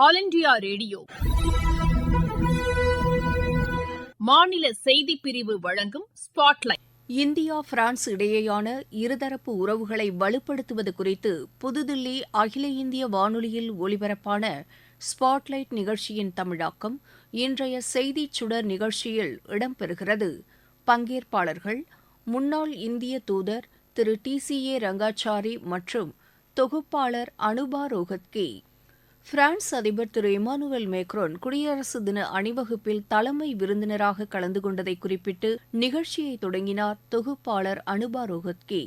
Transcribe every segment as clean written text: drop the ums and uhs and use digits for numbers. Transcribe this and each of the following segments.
All India radio மாநில செய்திப் பிரிவு வழங்கும் ஸ்பாட்லைட். இந்தியா பிரான்ஸ் இடையேயான இருதரப்பு உறவுகளை வலுப்படுத்துவது குறித்து புதுதில்லி அகில இந்திய வானொலியில் ஒலிபரப்பான ஸ்பாட்லைட் நிகழ்ச்சியின் தமிழாக்கம் இன்றைய செய்திச் சுடர் நிகழ்ச்சியில் இடம்பெறுகிறது. பங்கேற்பாளர்கள் முன்னாள் இந்திய தூதர் திரு TCA ரங்காச்சாரி மற்றும் தொகுப்பாளர் அனுபா ரோஹத்கி. பிரான்ஸ் அதிபர் திரு இமானுவேல் மேக்ரோன் குடியரசு தின அணிவகுப்பில் தலைமை விருந்தினராக கலந்து கொண்டதை குறிப்பிட்டு நிகழ்ச்சியை தொடங்கினார் தொகுப்பாளர் அனுபா ரோஹத்கி.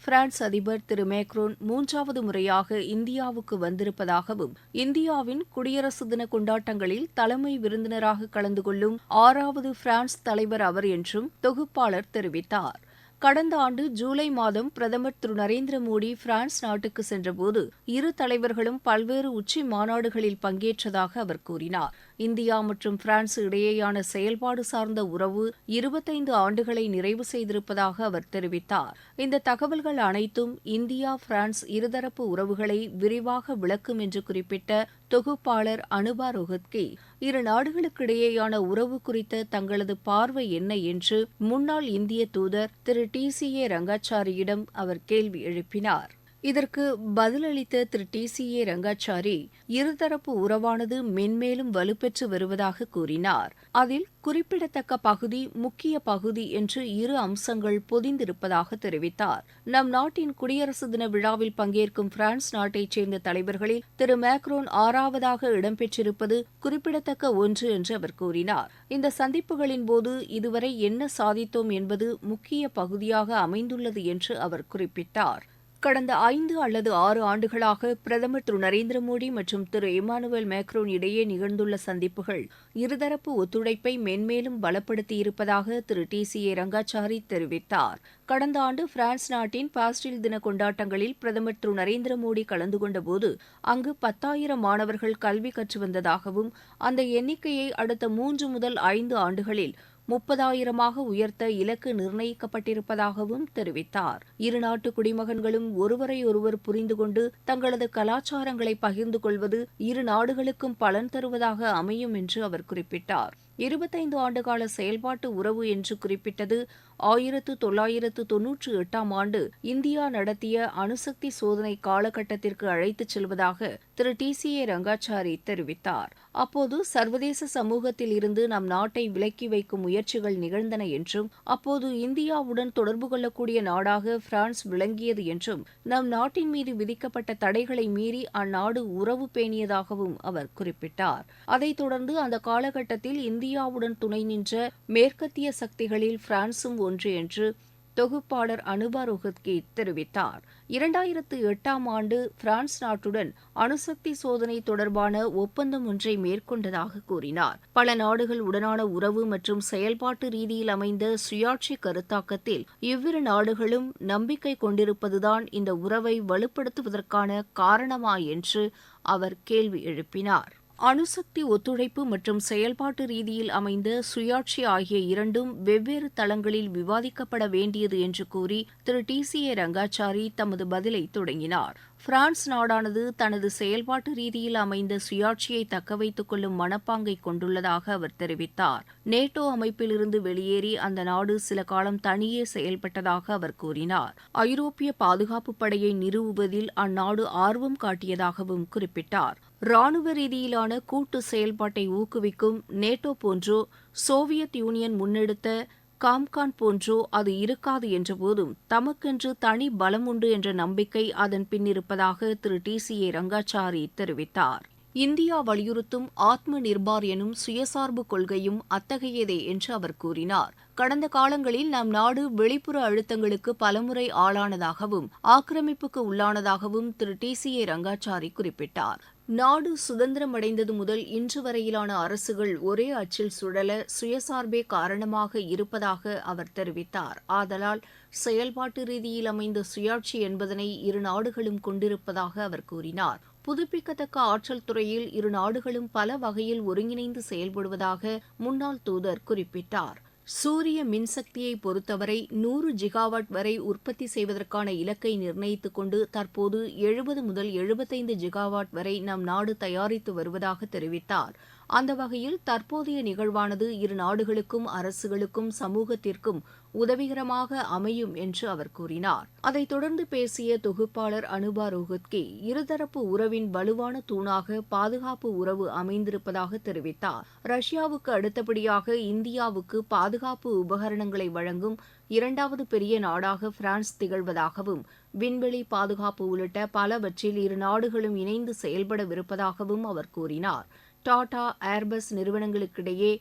பிரான்ஸ் அதிபர் திரு மேக்ரோன் 3வது முறையாக இந்தியாவுக்கு வந்திருப்பதாகவும் இந்தியாவின் குடியரசு தின கொண்டாட்டங்களில் தலைமை விருந்தினராக கலந்து கொள்ளும் 6வது பிரான்ஸ் தலைவர் அவர் என்றும் தொகுப்பாளர் தெரிவித்தார். கடந்த ஆண்டு ஜூலை மாதம் பிரதமர் திரு நரேந்திர மோடி பிரான்ஸ் நாட்டுக்கு சென்றபோது இரு தலைவர்களும் பல்வேறு உச்சி மாநாடுகளில் பங்கேற்றதாக அவர் கூறினார். இந்தியா மற்றும் பிரான்ஸ் இடையேயான செயல்பாடு சார்ந்த உறவு 25 ஆண்டுகளை நிறைவு செய்திருப்பதாக அவர் தெரிவித்தார். இந்த தகவல்கள் அனைத்தும் இந்தியா பிரான்ஸ் இருதரப்பு உறவுகளை விரிவாக விளக்கும் என்று குறிப்பிட்ட தொகுப்பாளர் அனுபா ரோஹத்கி, இரு நாடுகளுக்கிடையேயான உறவு குறித்த தங்களது பார்வை என்ன என்று முன்னாள் இந்திய தூதர் திரு TCA ரங்காச்சாரியிடம் அவர் கேள்வி எழுப்பினார். இதற்கு பதிலளித்த திரு TCA ரங்காச்சாரி, இருதரப்பு உறவானது மென்மேலும் வலுப்பெற்று வருவதாக கூறினார். அதில் குறிப்பிடத்தக்க பகுதி, முக்கிய பகுதி என்று இரு அம்சங்கள் பொதிந்திருப்பதாக தெரிவித்தார். நம் நாட்டின் குடியரசு தின விழாவில் பங்கேற்கும் பிரான்ஸ் நாட்டைச் சேர்ந்த தலைவர்களில் திரு மேக்ரோன் 6வதாக இடம்பெற்றிருப்பது குறிப்பிடத்தக்க ஒன்று என்று அவர் கூறினார். இந்த சந்திப்புகளின் போது இதுவரை என்ன சாதித்தோம் என்பது முக்கிய பகுதியாக அமைந்துள்ளது என்று அவர் குறிப்பிட்டார். கடந்த 5 அல்லது 6 ஆண்டுகளாக பிரதமர் திரு நரேந்திர மோடி மற்றும் திரு இமானுவேல் மேக்ரோன் இடையே நிகழ்ந்துள்ள சந்திப்புகள் இருதரப்பு ஒத்துழைப்பை மென்மேலும் பலப்படுத்தியிருப்பதாக திரு TCA ரங்காச்சாரி தெரிவித்தார். கடந்த ஆண்டு பிரான்ஸ் நாட்டின் பாஸ்டில் தின கொண்டாட்டங்களில் பிரதமர் திரு நரேந்திர மோடி கலந்து கொண்டபோது அங்கு 10,000 மாணவர்கள் கல்வி கற்று வந்ததாகவும் அந்த எண்ணிக்கையை அடுத்த 3 முதல் 5 ஆண்டுகளில் 30,000ஆக உயர்த்த இலக்கு நிர்ணயிக்கப்பட்டிருப்பதாகவும் தெரிவித்தார். இரு நாட்டு குடிமகன்களும் ஒருவரையொருவர் புரிந்து கொண்டு தங்களது கலாச்சாரங்களை பகிர்ந்து கொள்வது இரு நாடுகளுக்கும் பலன் தருவதாக அமையும் என்று அவர் குறிப்பிட்டார். 25 ஆண்டுகால செயல்பாட்டு உறவு என்று குறிப்பிட்டது 1998ஆம் ஆண்டு இந்தியா நடத்திய அணுசக்தி சோதனை காலகட்டத்திற்கு அழைத்துச் செல்வதாக திரு TCA ரங்காச்சாரி தெரிவித்தார். அப்போது சர்வதேச சமூகத்தில் இருந்து நம் நாட்டை விலக்கி வைக்கும் முயற்சிகள் நிகழ்ந்தன என்றும் அப்போது இந்தியாவுடன் தொடர்பு கொள்ளக்கூடிய நாடாக பிரான்ஸ் விளங்கியது என்றும் நம் நாட்டின் மீது விதிக்கப்பட்ட தடைகளை மீறி அந்நாடு உறவு பேணியதாகவும் அவர் குறிப்பிட்டார். அதைத் தொடர்ந்து அந்த காலகட்டத்தில் இந்தியாவுடன் துணை நின்ற மேற்கத்திய சக்திகளில் பிரான்சும் ஒன்று என்று தொகுப்பாளர் அனுபா ரோஹத்கி தெரிவித்தார். 2008ஆம் ஆண்டு பிரான்ஸ் நாட்டுடன் அணுசக்தி சோதனை தொடர்பான ஒப்பந்தம் ஒன்றை மேற்கொண்டதாக கூறினார். பல நாடுகள் உடனான உறவு மற்றும் செயல்பாட்டு ரீதியில் அமைந்த சுயாட்சி கருத்தாக்கத்தில் இவ்விரு நாடுகளும் நம்பிக்கை கொண்டிருப்பதுதான் இந்த உறவை வலுப்படுத்துவதற்கான காரணமா என்று அவர் கேள்வி எழுப்பினார். அணுசக்தி ஒத்துழைப்பு மற்றும் செயல்பாட்டு ரீதியில் அமைந்த சுயாட்சி ஆகிய இரண்டும் வெவ்வேறு தளங்களில் விவாதிக்கப்பட வேண்டியது என்று கூறி திரு TCA ரங்காச்சாரி தமது பதிலை தொடங்கினார். பிரான்ஸ் நாடானது தனது செயல்பாட்டு ரீதியில் அமைந்த சுயாட்சியை தக்கவைத்துக் கொள்ளும் மனப்பாங்கை கொண்டுள்ளதாக அவர் தெரிவித்தார். நேட்டோ அமைப்பிலிருந்து வெளியேறி அந்த நாடு சில காலம் தனியே செயல்பட்டதாக அவர் கூறினார். ஐரோப்பிய பாதுகாப்பு படையை நிறுவுவதில் அந்நாடு ஆர்வம் காட்டியதாகவும் குறிப்பிட்டார். ராணுவ ரீதியிலான கூட்டு செயல்பாட்டை ஊக்குவிக்கும் நேட்டோ போன்றோ சோவியத் யூனியன் முன்னெடுத்த காம்கான் போன்றோ அது இருக்காது என்றபோதும் தமக்கென்று தனி பலம் உண்டு என்ற நம்பிக்கை அதன் பின்னிருப்பதாக திரு TCA ரங்காச்சாரி தெரிவித்தார். இந்தியா வலியுறுத்தும் ஆத்ம நிர்பார் எனும் சுயசார்பு கொள்கையும் அத்தகையதே என்று அவர் கூறினார். கடந்த காலங்களில் நம் நாடு வெளிப்புற அழுத்தங்களுக்கு பலமுறை ஆளானதாகவும் ஆக்கிரமிப்புக்கு உள்ளானதாகவும் திரு TCA ரங்காச்சாரி குறிப்பிட்டார். நாடு சுதந்திரமடைந்தது முதல் இன்று வரையிலான அரசுகள் ஒரே அச்சில் சுழல சுயசார்பே காரணமாக இருப்பதாக அவர் தெரிவித்தார். ஆதலால் செயல்பாட்டு ரீதியில் அமைந்த சுயாட்சி என்பதனை இரு நாடுகளும் கொண்டிருப்பதாக அவர் கூறினார். புதுப்பிக்கத்தக்க ஆற்றல் துறையில் இரு நாடுகளும் பல வகையில் ஒருங்கிணைந்து செயல்படுவதாக முன்னாள் தூதர் குறிப்பிட்டார். சூரிய மின்சக்தியை பொறுத்தவரை 100 ஜிகாவாட் வரை உற்பத்தி செய்வதற்கான இலக்கை நிர்ணயித்துக் கொண்டு தற்போது 70 முதல் 75 ஜிகாவாட் வரை நம் நாடு தயாரித்து வருவதாக தெரிவித்தார். அந்த வகையில் தற்போதைய நிகழ்வானது இரு நாடுகளுக்கும் அரசுகளுக்கும் சமூகத்திற்கும் உதவிகரமாக அமையும் என்று அவர் கூறினார். அதைத் தொடர்ந்து பேசிய தொகுப்பாளர் அனுபா ரோஹத்கி இருதரப்பு உறவின் வலுவான தூணாக பாதுகாப்பு உறவு அமைந்திருப்பதாக தெரிவித்தார். ரஷ்யாவுக்கு அடுத்தபடியாக இந்தியாவுக்கு பாதுகாப்பு உபகரணங்களை வழங்கும் இரண்டாவது பெரிய நாடாக பிரான்ஸ் திகழ்வதாகவும் விண்வெளி பாதுகாப்பு உள்ளிட்ட பலவற்றில் இரு நாடுகளும் இணைந்து செயல்படவிருப்பதாகவும் அவர் கூறினார். டாடா ஏர்பஸ் நிறுவனங்களுக்கிடையே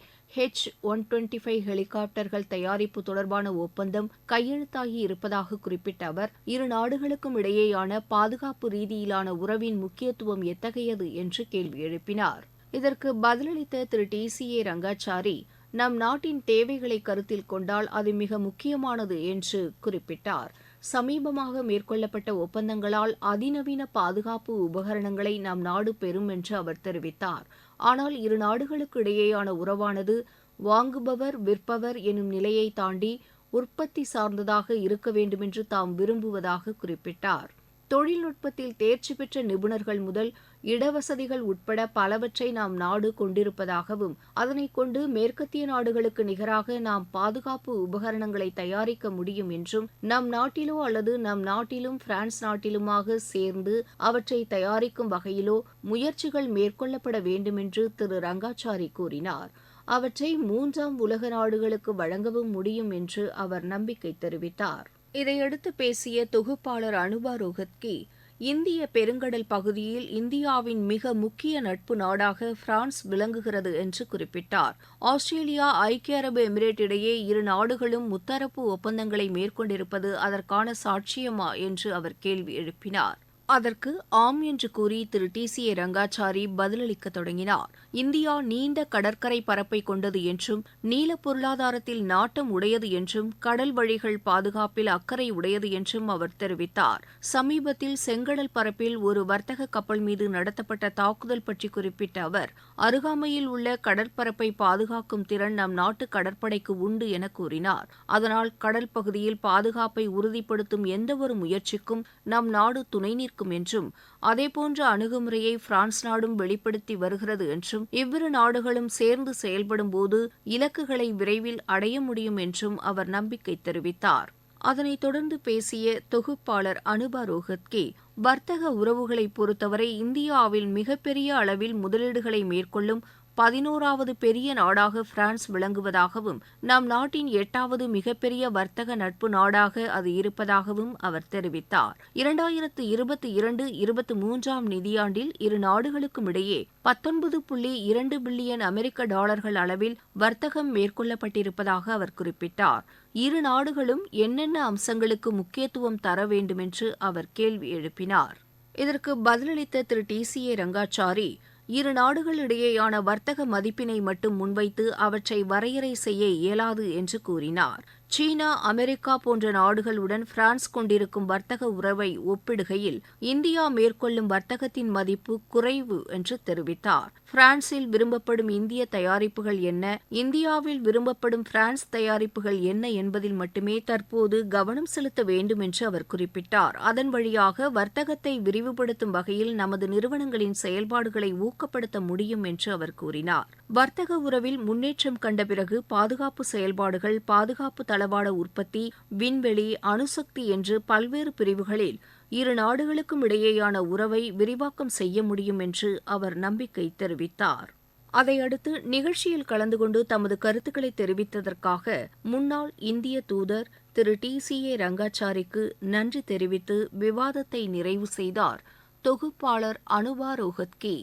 H-125 ஹெலிகாப்டர்கள் தயாரிப்பு தொடர்பான ஒப்பந்தம் கையெழுத்தாகி இருப்பதாக குறிப்பிட்ட அவர் இரு நாடுகளுக்கும் இடையேயான பாதுகாப்பு ரீதியிலான உறவின் முக்கியத்துவம் எத்தகையது என்று கேள்வி எழுப்பினார். இதற்கு பதிலளித்த திரு TCA ரங்காச்சாரி, நம் நாட்டின் தேவைகளை கருத்தில் கொண்டால் அது மிக முக்கியமானது என்று குறிப்பிட்டார். சமீபமாக மேற்கொள்ளப்பட்ட ஒப்பந்தங்களால் அதிநவீன பாதுகாப்பு உபகரணங்களை நம் நாடு பெறும் என்று அவர் தெரிவித்தார். ஆனால் இரு நாடுகளுக்கு இடையேயான உறவானது வாங்குபவர் விற்பவர் எனும் நிலையை தாண்டி உற்பத்தி சார்ந்ததாக இருக்க வேண்டுமென்று தாம் விரும்புவதாக குறிப்பிட்டார். தொழில்நுட்பத்தில் தேர்ச்சி பெற்ற நிபுணர்கள் முதல் இடவசதிகள் உட்பட பலவற்றை நாம் நாடு கொண்டிருப்பதாகவும் அதனைக் கொண்டு மேற்கத்திய நாடுகளுக்கு நிகராக நாம் பாதுகாப்பு உபகரணங்களை தயாரிக்க முடியும் என்றும் நம் நாட்டிலோ அல்லது நம் நாட்டிலும் பிரான்ஸ் நாட்டிலுமாக சேர்ந்து அவற்றை தயாரிக்கும் வகையிலோ முயற்சிகள் மேற்கொள்ளப்பட வேண்டுமென்று திரு ரங்காச்சாரி கூறினார். அவற்றை 3ஆம் உலக நாடுகளுக்கு வழங்கவும் முடியும் என்று அவர் நம்பிக்கை தெரிவித்தார். இதையடுத்து பேசிய தொகுப்பாளர் அனுபா ரோஹத்கி, இந்திய பெருங்கடல் பகுதியில் இந்தியாவின் மிக முக்கிய நட்பு நாடாக பிரான்ஸ் விளங்குகிறது என்று குறிப்பிட்டார். ஆஸ்திரேலியா, ஐக்கிய அரபு எமிரேட் இடையே இரு நாடுகளும் முத்தரப்பு ஒப்பந்தங்களை மேற்கொண்டிருப்பது அதற்கான சாட்சியமா என்று அவர் கேள்வி எழுப்பினார். அதற்கு ஆம் என்று கூறி திரு TCA ரங்காச்சாரி பதிலளிக்க தொடங்கினார். இந்தியா நீண்ட கடற்கரை பரப்பை கொண்டது என்றும் நீல பொருளாதாரத்தில் நாட்டம் உடையது என்றும் கடல் வழிகள் பாதுகாப்பில் அக்கறை உடையது என்றும் அவர் தெரிவித்தார். சமீபத்தில் செங்கடல் பரப்பில் ஒரு வர்த்தக கப்பல் மீது நடத்தப்பட்ட தாக்குதல் பற்றி குறிப்பிட்ட அவர் அருகாமையில் உள்ள கடற்பரப்பை பாதுகாக்கும் திறன் நம் நாட்டு கடற்படைக்கு உண்டு என கூறினார். அதனால் கடல் பகுதியில் பாதுகாப்பை உறுதிப்படுத்தும் எந்தவொரு முயற்சிக்கும் நம் நாடு துணை நிற்கும் என்றும் அதேபோன்ற அணுகுமுறையை பிரான்ஸ் நாடும் வெளிப்படுத்தி வருகிறது என்றும் இவ்விரு நாடுகளும் சேர்ந்து செயல்படும்போது இலக்குகளை விரைவில் அடைய முடியும் என்றும் அவர் நம்பிக்கை தெரிவித்தார். அதனைத் தொடர்ந்து பேசிய தொகுப்பாளர் அனுபா ரோஹத்கி, வர்த்தக உறவுகளை பொறுத்தவரை இந்தியாவில் மிகப்பெரிய அளவில் முதலீடுகளை மேற்கொள்ளும் 11வது பெரிய நாடாக பிரான்ஸ் விளங்குவதாகவும் நம் நாட்டின் 8வது மிகப்பெரிய வர்த்தக நட்பு நாடாக அது இருப்பதாகவும் அவர் தெரிவித்தார். 2022-23ஆம் நிதியாண்டில் இரு நாடுகளுக்கும் இடையே 19.2 பில்லியன் அமெரிக்க டாலர்கள் அளவில் வர்த்தகம் மேற்கொள்ளப்பட்டிருப்பதாக அவர் குறிப்பிட்டார். இரு நாடுகளும் என்னென்ன அம்சங்களுக்கு முக்கியத்துவம் தர வேண்டுமென்று அவர் கேள்வி எழுப்பினார். இதற்கு பதிலளித்த திரு TCA ரங்காச்சாரி, இரு நாடுகளிடையேயான வர்த்தக மதிப்பினை மட்டும் முன்வைத்து அவற்றை வரையறை செய்ய இயலாது என்று கூறினார். சீனா, அமெரிக்கா போன்ற நாடுகளுடன் பிரான்ஸ் கொண்டிருக்கும் வர்த்தக உறவை ஒப்பிடுகையில் இந்தியா மேற்கொள்ளும் வர்த்தகத்தின் மதிப்பு குறைவு என்று தெரிவித்தார். பிரான்சில் விரும்பப்படும் இந்திய தயாரிப்புகள் என்ன, இந்தியாவில் விரும்பப்படும் பிரான்ஸ் தயாரிப்புகள் என்ன என்பதில் மட்டுமே தற்போது கவனம் செலுத்த வேண்டும் என்று அவர் குறிப்பிட்டார். அதன் வழியாக வர்த்தகத்தை விரிவுபடுத்தும் வகையில் நமது நிறுவனங்களின் செயல்பாடுகளை ஊக்கப்படுத்த முடியும் என்று அவர் கூறினார். வர்த்தக உறவில் முன்னேற்றம் கண்ட பிறகு பாதுகாப்பு செயல்பாடுகள், பாதுகாப்பு தளவாட உற்பத்தி, விண்வெளி, அணுசக்தி என்று பல்வேறு பிரிவுகளில் இரு நாடுகளுக்கும் இடையேயான உறவை விரிவாக்கம் செய்ய முடியும் என்று அவர் நம்பிக்கை தெரிவித்தார். அதையடுத்து நிகழ்ச்சியில் கலந்து கொண்டு தமது கருத்துக்களை தெரிவித்ததற்காக முன்னாள் இந்திய தூதர் திரு TCA ரங்காச்சாரிக்கு நன்றி தெரிவித்து விவாதத்தை நிறைவு செய்தார் தொகுப்பாளர் அனுபா ரோஹத்கி.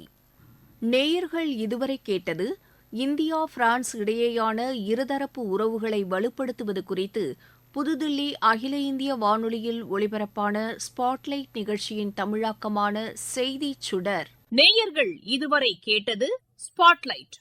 நேயர்கள் இதுவரை கேட்டது இந்தியா பிரான்ஸ் இடையேயான இருதரப்பு உறவுகளை வலுப்படுத்துவது குறித்து புதுதில்லி அகில இந்திய வானொலியில் ஒலிபரப்பான ஸ்பாட்லைட் நிகழ்ச்சியின் தமிழாக்கமான செய்திச் சுடர். நேயர்கள் இதுவரை கேட்டது ஸ்பாட்லைட்.